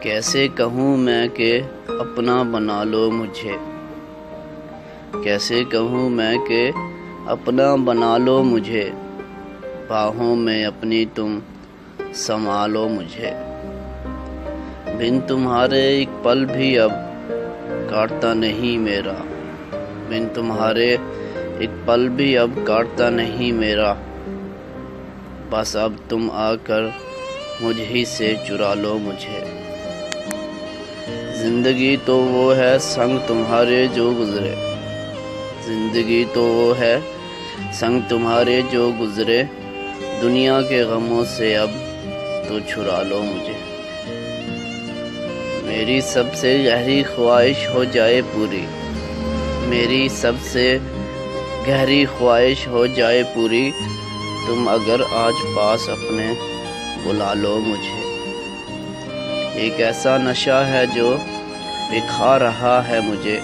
کیسے کہوں میں کہ اپنا بنا لو مجھے، کیسے کہوں میں کہ اپنا بنا لو مجھے، باہوں میں اپنی تم سنبھالو مجھے۔ بن تمہارے ایک پل بھی اب کاٹتا نہیں میرا، بن تمہارے ایک پل بھی اب کاٹتا نہیں میرا، بس اب تم آ کر مجھ ہی سے چرا لو مجھے۔ زندگی تو وہ ہے سنگ تمہارے جو گزرے، زندگی تو وہ ہے سنگ تمہارے جو گزرے، دنیا کے غموں سے اب تو چھڑا لو مجھے۔ میری سب سے گہری خواہش ہو جائے پوری، میری سب سے گہری خواہش ہو جائے پوری، تم اگر آج پاس اپنے بلا لو مجھے۔ ایک ایسا نشہ ہے جو بکھا رہا ہے مجھے،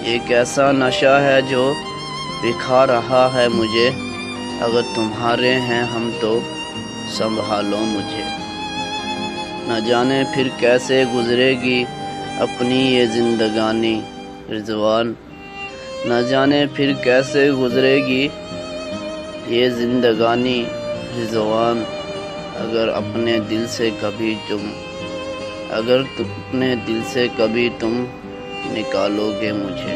ایک ایسا نشہ ہے جو بکھا رہا ہے مجھے، اگر تمہارے ہیں ہم تو سنبھالو مجھے۔ نہ جانے پھر کیسے گزرے گی اپنی یہ زندگانی رضوان، نہ جانے پھر کیسے گزرے گی یہ زندگانی رضوان، اگر اپنے دل سے کبھی تم اپنے دل سے کبھی تم نکالو گے مجھے۔